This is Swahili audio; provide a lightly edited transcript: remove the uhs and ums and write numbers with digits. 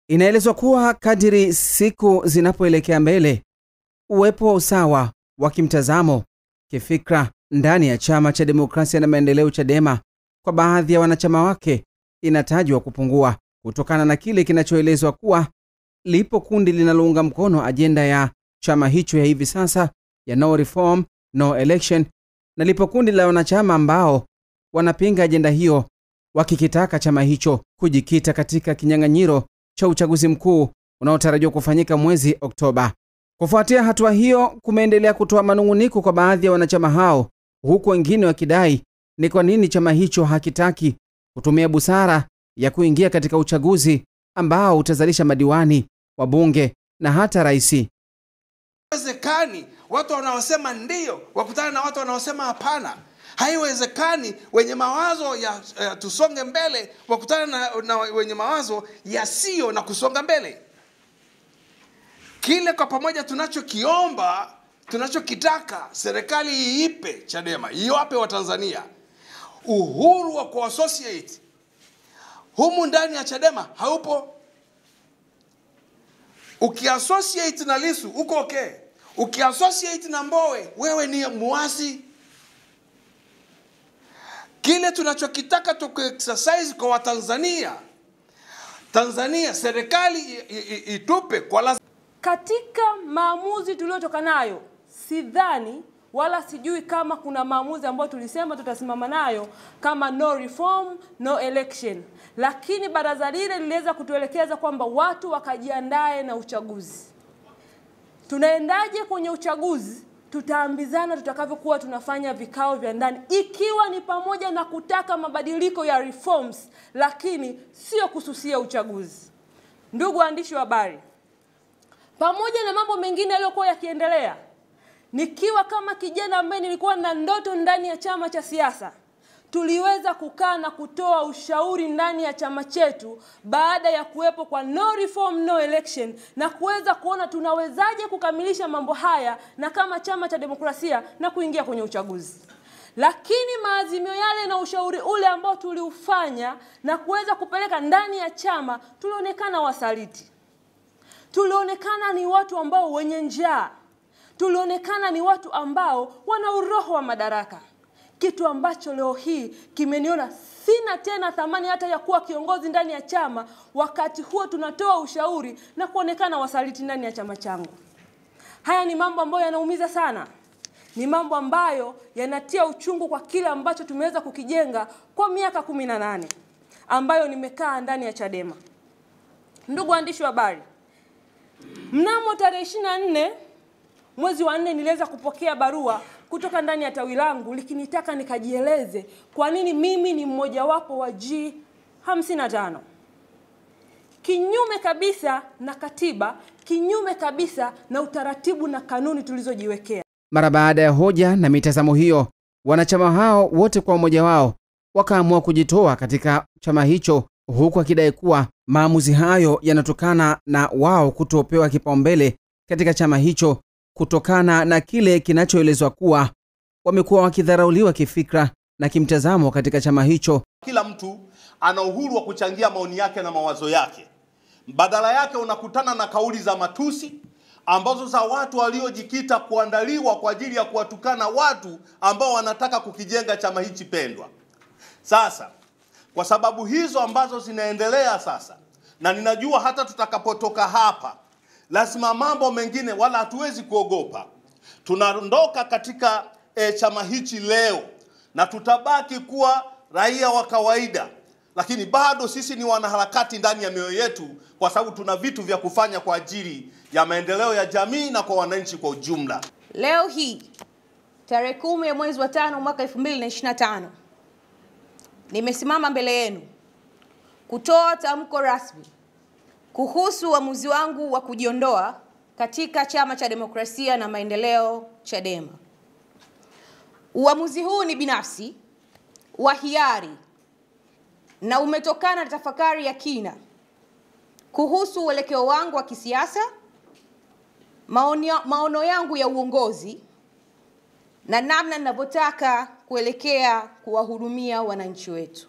Inaelezwa kuwa kadiri siku zinapoelekea mbele, uwepo wa usawa wa kimtazamo, kifikra ndani ya Chama cha Demokrasia na Maendeleo Chadema kwa baadhi ya wanachama wake inatajwa kupungua kutokana na kile kinachoelezwa kuwa lipo kundi linalounga mkono ajenda ya chama hicho ya hivi sasa ya no reform, no election, na lipo kundi la wanachama ambao wanapinga ajenda hiyo wakikitaka chama hicho kujikita katika kinyang'anyiro cha uchaguzi mkuu unaotarajiwa kufanyika mwezi Oktoba. Kufuatia hatua hiyo, kumeendelea kutoa manunguniko kwa baadhi ya wanachama hao, huku wengine wakidai ni kwa nini chama hicho hakitaki kutumia busara ya kuingia katika uchaguzi ambao utazalisha madiwani, wabunge na hata rais. Haiwezekani watu wanaosema ndio wakutana na watu wanaosema hapana. Haiwezekani wenye mawazo ya tusonge mbele wakutana na wenye mawazo yasiyo na kusonga mbele. Kile kwa pamoja tunachokiomba, tunachokitaka serikali iipe Chadema, iwape wa Tanzania uhuru wa kuassociate. Humu ndani ya Chadema haupo. Ukiassociate na Lissu uko okay. Ukiassociate na Mbowe wewe ni muasi. Kile tunachokitaka tuku-exercise kwa Watanzania, Tanzania serikali itupe kwa lazima. Katika maamuzi tuliotoka nayo, sidhani wala sijui kama kuna maamuzi ambayo tulisema tutasimama nayo kama no reform, no election. Lakini baraza lile liliweza kutuelekeza kwamba watu wakajiandae na uchaguzi. Tunaendaje kwenye uchaguzi? Tutaambizana tutakavyokuwa tunafanya vikao vya ndani, ikiwa ni pamoja na kutaka mabadiliko ya reforms, lakini sio kususia uchaguzi. Ndugu waandishi wa habari, pamoja na mambo mengine yaliyokuwa yakiendelea, nikiwa kama kijana ambaye nilikuwa na ndoto ndani ya chama cha siasa, tuliweza kukaa na kutoa ushauri ndani ya chama chetu baada ya kuwepo kwa no reform, no election, na kuweza kuona tunawezaje kukamilisha mambo haya na kama chama cha demokrasia na kuingia kwenye uchaguzi. Lakini maazimio yale na ushauri ule ambao tuliufanya na kuweza kupeleka ndani ya chama, tulionekana wasaliti. Tulionekana ni watu ambao wenye njaa. Tulionekana ni watu ambao wana uroho wa madaraka. Kitu ambacho leo hii kimeniona sina tena thamani hata ya kuwa kiongozi ndani ya chama, wakati huo tunatoa ushauri na kuonekana wasaliti ndani ya chama changu. Haya ni mambo ambayo yanaumiza sana. Ni mambo ambayo yanatia uchungu kwa kile ambacho tumeweza kukijenga kwa miaka 18 ambayo nimekaa ndani ya Chadema. Ndugu waandishi wa habari, mnamo tarehe 24 mwezi wa 4 niliweza kupokea barua kutoka ndani ya tawi langu likinitaka nikajieleze kwa nini mimi ni mmoja wapo wa G55. Kinyume kabisa na katiba, kinyume kabisa na utaratibu na kanuni tulizojiwekea. Mara baada ya hoja na mitazamo hiyo, wanachama hao wote kwa umoja wao wakaamua kujitoa katika chama hicho, huku akidai kuwa maamuzi hayo yanatokana na wao kutopewa kipaumbele katika chama hicho kutokana na kile kinachoelezwa kuwa wamekuwa wakidharauliwa kifikra na kimtazamo katika chama hicho. Kila mtu ana uhuru wa kuchangia maoni yake na mawazo yake. Badala yake unakutana na kauli za matusi ambazo za watu waliojikita kuandaliwa kwa ajili ya kuwatukana watu ambao wanataka kukijenga chama hichi pendwa. Sasa, kwa sababu hizo ambazo zinaendelea sasa, na ninajua hata tutakapotoka hapa lazima mambo mengine wala hatuwezi kuogopa. Tunaondoka katika chama hichi leo na tutabaki kuwa raia wa kawaida, lakini bado sisi ni wanaharakati ndani ya mioyo yetu, kwa sababu tuna vitu vya kufanya kwa ajili ya maendeleo ya jamii na kwa wananchi kwa ujumla. Leo hii tarehe 10 ya mwezi wa 5 mwaka 2025 nimesimama mbele yenu kutoa tamko rasmi kuhusu uamuzi wangu wa kujiondoa katika Chama cha Demokrasia na Maendeleo Chadema. Uamuzi huu ni binafsi, wa hiari, na umetokana na tafakari ya kina kuhusu uelekeo wangu wa kisiasa, maono yangu ya uongozi na namna ninavyotaka kuelekea kuwahudumia wananchi wetu.